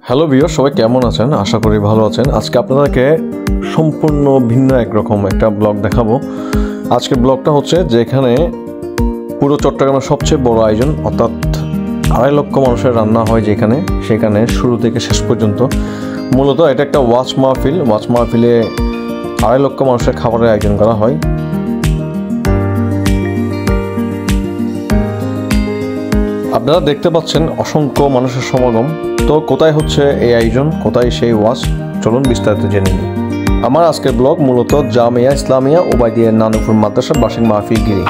Hello viewer, সবাই কেমন আছেন? আশা করি ভালো আছেন। আজকে আপনাদেরকে সম্পূর্ণ ভিন্ন একরকম একটা ব্লগ দেখাবো। আজকে ব্লগটা হচ্ছে যেখানে পুরো চট্টগ্রামের সবচেয়ে বড় আয়োজন, অর্থাৎ 2.5 লক্ষ মানুষের রান্না হয় সেখানে শুরু থেকে শেষ পর্যন্ত। মূলত এটা একটা ওয়াচ মাহফিলে 2.5 লক্ষ মানুষের খাবারের আয়োজন করা হয়। আপনারা দেখতে পাচ্ছেন অসংখ্য মানুষের সমাগম। তো কোথায় হচ্ছে এই আয়োজন, কোথায় সেই ওয়াজ, চলুন বিস্তারিত জেনে নিই। আমার আজকের ব্লগ মূলত জামিয়া ইসলামিয়া ওবায়দিয়া নানুপুর মাদ্রাসার বার্ষিক মাহফিল গিরি।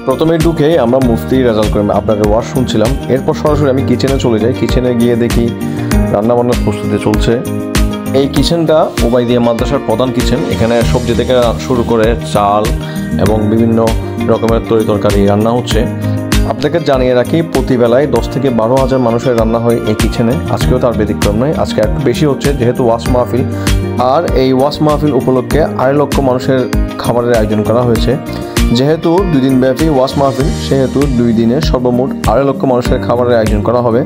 প্রথমে ঢুকে আমরা মুফতি রেজাল করিম আপনাদের ওয়াজ শুনছিলাম। এরপর সরাসরি আমি কিচেনে চলে যাই। কিচেনে গিয়ে দেখি রান্নাবান্নার প্রস্তুতি চলছে। এই কিচেনটা ওবায়দিয়া মাদ্রাসার প্রধান কিচেন। এখানে সবজি থেকে শুরু করে চাল এবং বিভিন্ন রকমের তরকারি রান্না হচ্ছে। আপনাকে জানিয়ে রাখি, প্রতিবেলায় 10 থেকে 12 হাজার মানুষের রান্না হয় এই কিচেনে। আজকেও তার ব্যতিক্রম নয়, আজকে একটু বেশি হচ্ছে যেহেতু ওয়াজ মাহফিল। আর এই ওয়াজ মাহফিল উপলক্ষে 2.5 লক্ষ মানুষের খাবারের আয়োজন করা হয়েছে। যেহেতু 2 দিন ব্যাপী ওয়াজ মাহফিল, সেহেতু 2 দিনে সর্বমোট 2.5 লক্ষ মানুষের খাবারের আয়োজন করা হবে।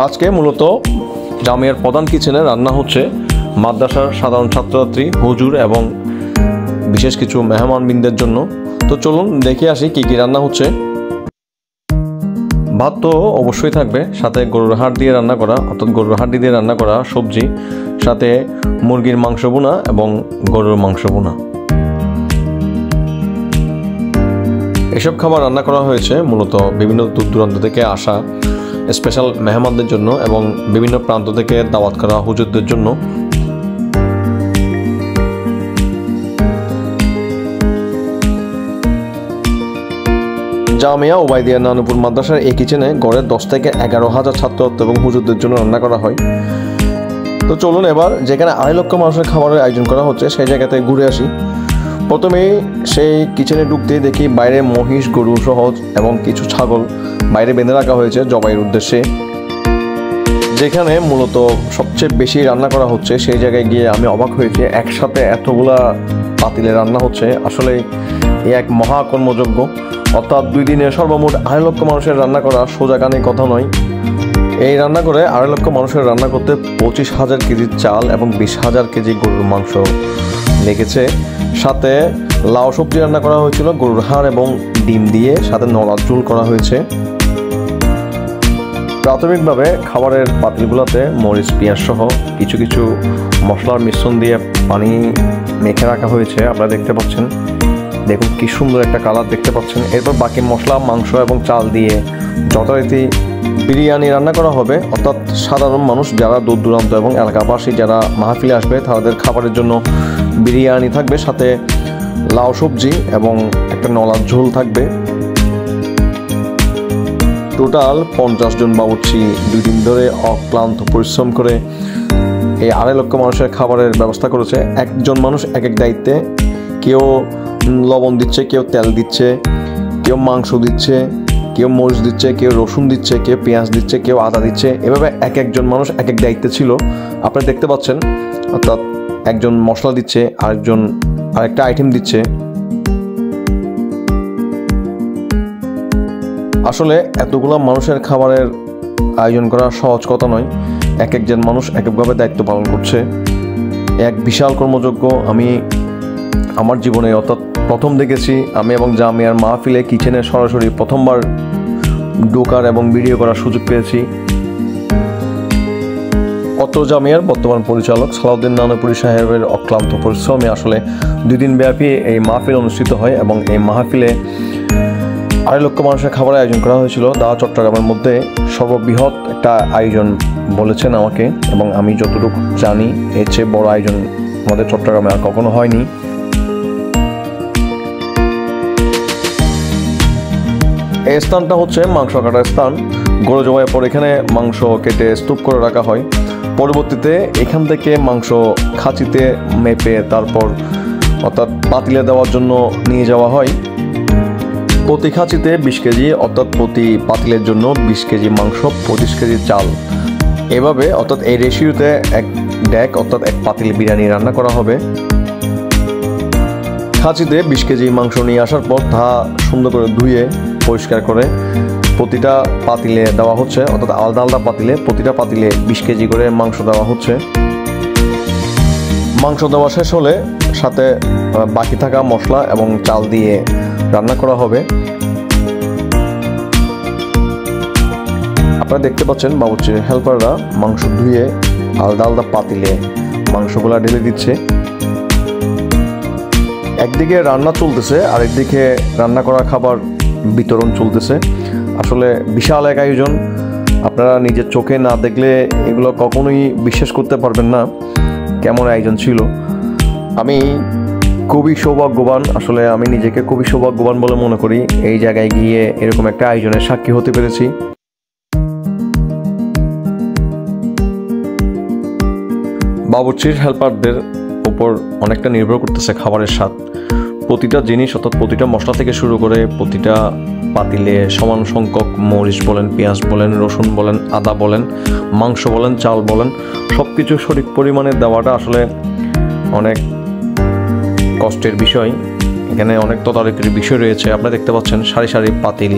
আজকে মূলত জামিয়ার প্রধান কিচেনে রান্না হচ্ছে মাদ্রাসার সাধারণ ছাত্রছাত্রী, হুজুর এবং বিশেষ কিছু মেহমানবৃন্দের জন্য। তো চলুন দেখে আসি কি কি রান্না হচ্ছে। ভাত তো অবশ্যই থাকবে, সাথে গরুর হাড় দিয়ে রান্না করা, অর্থাৎ গরুর হাড্ডি দিয়ে রান্না করা সবজি, সাথে মুরগির মাংস বোনা এবং গরুর মাংস বোনা। এসব খাবার রান্না করা হয়েছে মূলত বিভিন্ন দূর দূরান্ত থেকে আসা স্পেশাল মেহমানদের জন্য এবং বিভিন্ন প্রান্ত থেকে দাওয়াত করা হুজুরদের জন্য। জামিয়া ওবায়দিয়া নানুপুর মাদ্রাসার এই কিচেনে গড়ে 10 থেকে 11 হাজার ছাত্র এবং হুজুরদের জন্য রান্না করা হয়। তো চলুন এবার যেখানে 2.5 লক্ষ মানুষের খাবারের আয়োজন করা হচ্ছে সেই জায়গাতে ঘুরে আসি। প্রথমেই সেই কিচেনে ঢুকতেই দেখি বাইরে মহিষ, গরু সহ এবং কিছু ছাগল বাইরে বেঁধে রাখা হয়েছে জবাইয়ের উদ্দেশ্যে। যেখানে মূলত সবচেয়ে বেশি রান্না করা হচ্ছে সেই জায়গায় গিয়ে আমি অবাক হয়েছি, একসাথে এতগুলা পাতিলে রান্না হচ্ছে। আসলে এই এক মহা কর্মযজ্ঞ, অর্থাৎ 2 দিনে সর্বমোট 2.5 লক্ষ মানুষের রান্না করা সোজা কানে কথা নয়। এই রান্না করে 2.5 লক্ষ মানুষের রান্না করতে 25,000 কেজি চাল এবং 20,000 কেজি গরুর মাংস লেগেছে। সাথে লাউ সবজি রান্না করা হয়েছিল গরুর হাড় এবং ডিম দিয়ে, সাথে নলার ঝোল করা হয়েছে। প্রাথমিকভাবে খাবারের পাতিলগুলোতে মরিচ, পেঁয়াজ সহ কিছু কিছু মশলার মিশ্রণ দিয়ে পানি মেখে রাখা হয়েছে। আপনারা দেখতে পাচ্ছেন, দেখুন কি সুন্দর একটা কালার দেখতে পাচ্ছেন। এরপর বাকি মশলা, মাংস এবং চাল দিয়ে যথারীতি বিরিয়ানি রান্না করা হবে, অর্থাৎ সাধারণ মানুষ যারা দূর দূরান্ত এবং এলাকাবাসী যারা মাহফিলে আসবে তাদের খাবারের জন্য বিরিয়ানি থাকবে, সাথে লাউ সবজি এবং একটা নলার ঝোল থাকবে। টোটাল 50 জন বাবুর্চি 2 দিন ধরে অক্লান্ত পরিশ্রম করে এই 2.5 লক্ষ মানুষের খাবারের ব্যবস্থা করেছে। একজন মানুষ এক এক দায়িত্বে, কেউ লবণ দিচ্ছে, কেউ তেল দিচ্ছে, কেউ মাংস দিচ্ছে, কেউ মরিচ দিচ্ছে, কেউ রসুন দিচ্ছে, কেউ পেঁয়াজ দিচ্ছে, কেউ আদা দিচ্ছে। এভাবে একজন মানুষ এক এক দায়িত্বে ছিল। আপনারা দেখতে পাচ্ছেন, অর্থাৎ একজন মশলা দিচ্ছে, আরেকজন আরেকটা আইটেম দিচ্ছে। আসলে এতগুলো মানুষের খাবারের আয়োজন করা সহজ কথা নয়। একজন মানুষ একভাবে দায়িত্ব পালন করছে। এক বিশাল কর্মযজ্ঞ আমি আমার জীবনে অর্থাৎ প্রথম দেখেছি। আমি এবং জামিয়ার মাহফিলে কিচেনে সরাসরি প্রথমবার ঢোকার এবং ভিডিও করার সুযোগ পেয়েছি। অত্র জামিয়ার বর্তমান পরিচালক সালাউদ্দিন নানুপুরি সাহেবের অক্লান্ত পরিশ্রমে আসলে 2 দিন ব্যাপী এই মাহফিল অনুষ্ঠিত হয় এবং এই মাহফিলে 2.5 লক্ষ মানুষের খাবারের আয়োজন করা হয়েছিল। দা চট্টগ্রামের মধ্যে সর্ববৃহৎ একটা আয়োজন বলেছেন আমাকে, এবং আমি যতটুকু জানি এর চেয়ে বড় আয়োজন আমাদের চট্টগ্রামে আর কখনো হয়নি। এই স্থানটা হচ্ছে মাংস কাটার স্থান। গরু জবাইয়ের পর এখানে মাংস কেটে স্তূপ করে রাখা হয়। পরবর্তীতে এখান থেকে মাংস খাঁচিতে মেপে তারপর অর্থাৎ পাতিলে দেওয়ার জন্য নিয়ে যাওয়া হয়। প্রতি খাঁচিতে 20 কেজি, অর্থাৎ প্রতি পাতিলের জন্য 20 কেজি মাংস, 25 কেজি চাল, এভাবে অর্থাৎ এই রেশিওতে এক ডেক অর্থাৎ এক পাতিল বিরিয়ানি রান্না করা হবে। খাঁচিতে 20 কেজি মাংস নিয়ে আসার পর তা সুন্দর করে ধুয়ে পরিষ্কার করে প্রতিটা পাতিলে দেওয়া হচ্ছে, অর্থাৎ আলাদা আলাদা পাতিলে প্রতিটা পাতিলে 20 কেজি করে মাংস দেওয়া হচ্ছে। মাংস দেওয়া শেষ হলে সাথে বাকি থাকা মশলা এবং চাল দিয়ে রান্না করা হবে। আপনারা দেখতে পাচ্ছেন বাবুর্চির হেল্পাররা মাংস ধুয়ে আলাদা আলাদা পাতিলে মাংসগুলা ঢেলে দিচ্ছে। একদিকে রান্না চলতেছে, আরেকদিকে রান্না করা খাবার বিতরণ চলতেছে। আসলে বিশাল এক আয়োজন। আপনারা নিজের চোখে না দেখলে এগুলো কখনোই বিশ্বাস করতে পারবেন না কেমন আয়োজন ছিল। আমি খুবই সৌভাগ্যবান, আসলে আমি নিজেকে খুবই সৌভাগ্যবান বলে মনে করি এই জায়গায় গিয়ে এরকম একটা আয়োজনের সাক্ষী হতে পেরেছি। বাবুর্চির হেল্পারদের উপর অনেকটা নির্ভর করতেছে খাবারের স্বাদ। প্রতিটা জিনিস অর্থাৎ প্রতিটা মশলা থেকে শুরু করে প্রতিটা পাতিলে সমান সংখ্যক মরিচ বলেন, পেঁয়াজ বলেন, রসুন বলেন, আদা বলেন, মাংস বলেন, চাল বলেন, সব কিছু সঠিক পরিমাণে দেওয়াটা আসলে অনেক কষ্টের বিষয়। এখানে অনেক তদারকির বিষয় রয়েছে। আপনারা দেখতে পাচ্ছেন সারি সারি পাতিল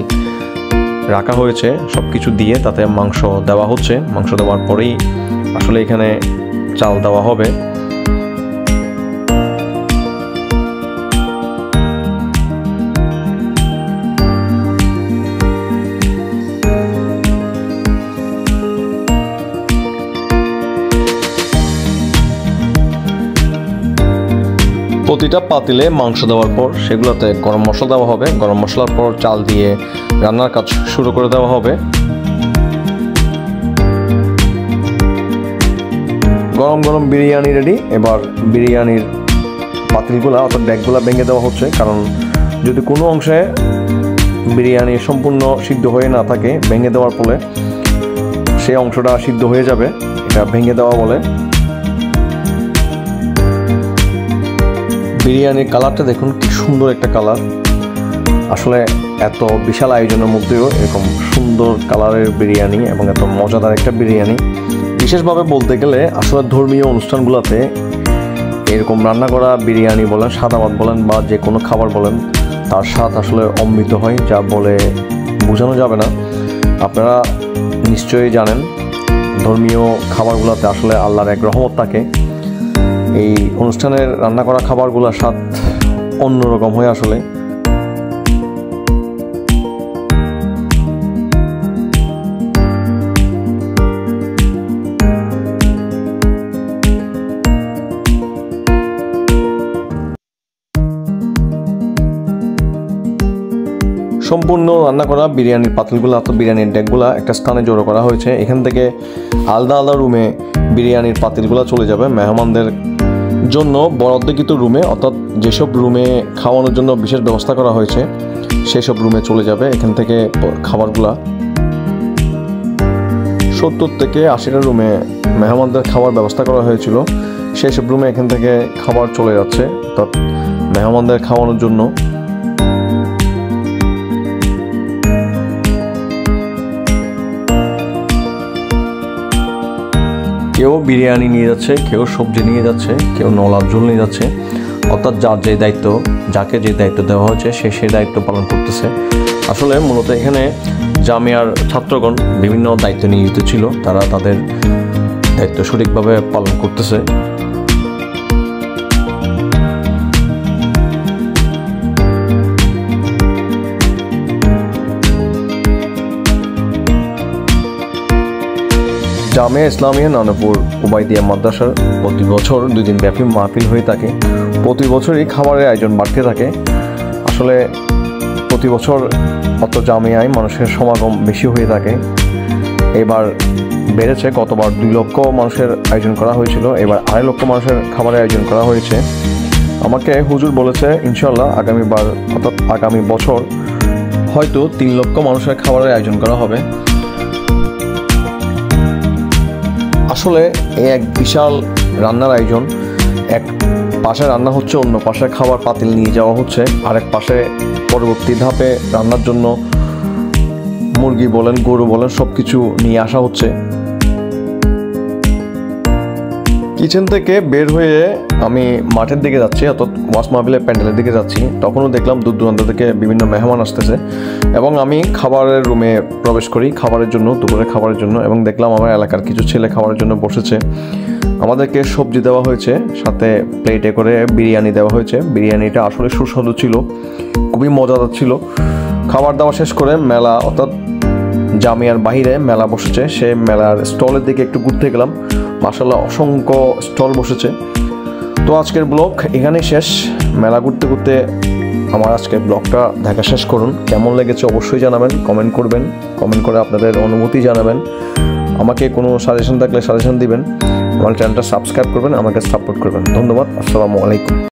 রাখা হয়েছে, সব কিছু দিয়ে তাতে মাংস দেওয়া হচ্ছে। মাংস দেওয়ার পরেই আসলে এখানে চাল দেওয়া হবে। প্রতিটা পাতিলে মাংস দেওয়ার পর সেগুলোতে গরম মশলা দেওয়া হবে। গরম মশলার পর চাল দিয়ে রান্নার কাজ শুরু করে দেওয়া হবে। গরম গরম বিরিয়ানি রেডি। এবার বিরিয়ানির পাতিলগুলা অর্থাৎ ডেকগুলা ভেঙে দেওয়া হচ্ছে, কারণ যদি কোনো অংশে বিরিয়ানি সম্পূর্ণ সিদ্ধ হয়ে না থাকে, ভেঙে দেওয়ার ফলে সেই অংশটা সিদ্ধ হয়ে যাবে, এটা ভেঙে দেওয়া বলে। বিরিয়ানির কালারটা দেখুন, কি সুন্দর একটা কালার। আসলে এত বিশাল আয়োজনের মধ্যেও এরকম সুন্দর কালারের বিরিয়ানি এবং এত মজাদার একটা বিরিয়ানি, বিশেষভাবে বলতে গেলে আসলে ধর্মীয় অনুষ্ঠানগুলোতে এরকম রান্না করা বিরিয়ানি বলেন, সাদা ভাত বলেন বা যে কোনো খাবার বলেন, তার স্বাদ আসলে অমৃত হয়, যা বলে বোঝানো যাবে না। আপনারা নিশ্চয়ই জানেন ধর্মীয় খাবারগুলোতে আসলে আল্লাহর এক রহমত থাকে। এই অনুষ্ঠানের রান্না করা খাবারগুলোর স্বাদ অন্যরকম হয় আসলে। সম্পূর্ণ রান্না করা বিরিয়ানির পাতিলগুলো অর্থাৎ বিরিয়ানির ডেকগুলা একটা স্থানে জড়ো করা হয়েছে। এখান থেকে আলাদা আলাদা রুমে বিরিয়ানির পাতিলগুলো চলে যাবে মেহমানদের জন্য বরাদ্দকৃত রুমে, অর্থাৎ যেসব রুমে খাওয়ানোর জন্য বিশেষ ব্যবস্থা করা হয়েছে সেসব রুমে চলে যাবে। এখান থেকে খাবারগুলা 70 থেকে 80টা রুমে মেহমানদের খাবার ব্যবস্থা করা হয়েছিল, সেসব রুমে এখান থেকে খাবার চলে যাচ্ছে অর্থাৎ মেহমানদের খাওয়ানোর জন্য। কেউ বিরিয়ানি নিয়ে যাচ্ছে, কেউ সবজি নিয়ে যাচ্ছে, কেউ নলার ঝোল নিয়ে যাচ্ছে, অর্থাৎ যার যে দায়িত্ব, যাকে যে দায়িত্ব দেওয়া হয়েছে সে সেই দায়িত্ব পালন করতেছে। আসলে মূলত এখানে জামিয়ার ছাত্রগণ বিভিন্ন দায়িত্ব নিয়োজিত ছিল, তারা তাদের দায়িত্ব সঠিকভাবে পালন করতেছে। জামিয়া ইসলামিয়া নানুপুর উবাইদিয়া মাদ্রাসার প্রতি বছর 2 দিন ব্যাপী মাহফিল হয়ে থাকে। প্রতি বছরই খাবারের আয়োজন বাড়তে থাকে। আসলে প্রতি বছর অত জামিয়ায় মানুষের সমাগম বেশি হয়ে থাকে। এবার বেড়েছে, গতবার 2 লক্ষ মানুষের আয়োজন করা হয়েছিল, এবার 2.5 লক্ষ মানুষের খাবারের আয়োজন করা হয়েছে। আমাকে হুজুর বলেছে ইনশাল্লাহ আগামীবার অর্থাৎ আগামী বছর হয়তো 3 লক্ষ মানুষের খাবারের আয়োজন করা হবে। আসলে এক বিশাল রান্নার আয়োজন, এক পাশে রান্না হচ্ছে, অন্য পাশে খাবার পাতিল নিয়ে যাওয়া হচ্ছে, আরেক পাশে পরবর্তী ধাপে রান্নার জন্য মুরগি বলেন গরু বলেন সব কিছু নিয়ে আসা হচ্ছে। কিচেন থেকে বের হয়ে আমি মাঠের দিকে যাচ্ছি, অর্থাৎ ওয়াজ মাহফিলের প্যান্ডেলের দিকে যাচ্ছি। তখনও দেখলাম দূর দূরান্ত থেকে বিভিন্ন মেহমান আসতেছে এবং আমি খাবারের রুমে প্রবেশ করি খাবারের জন্য, দুপুরের খাবারের জন্য, এবং দেখলাম আমার এলাকার কিছু ছেলে খাবারের জন্য বসেছে। আমাদেরকে সবজি দেওয়া হয়েছে, সাথে প্লেটে করে বিরিয়ানি দেওয়া হয়েছে। বিরিয়ানিটা আসলে সুস্বাদু ছিল, খুবই মজাদার ছিল। খাবার দাওয়া শেষ করে মেলা অর্থাৎ জামিয়ার বাইরে মেলা বসেছে, সেই মেলার স্টলের দিকে একটু ঘুরতে গেলাম। মাশাআল্লাহ অসংখ্য স্টল বসেছে। তো আজকের ব্লগ এখানেই শেষ। মেলা ঘুরতে ঘুরতে আমার আজকের ব্লগটা দেখা শেষ করুন। কেমন লেগেছে অবশ্যই জানাবেন, কমেন্ট করবেন, কমেন্ট করে আপনাদের অনুভূতি জানাবেন। আমাকে কোনো সাজেশন থাকলে সাজেশন দিবেন। আমার চ্যানেলটা সাবস্ক্রাইব করবেন, আমাকে সাপোর্ট করবেন। ধন্যবাদ। আসসালামু আলাইকুম।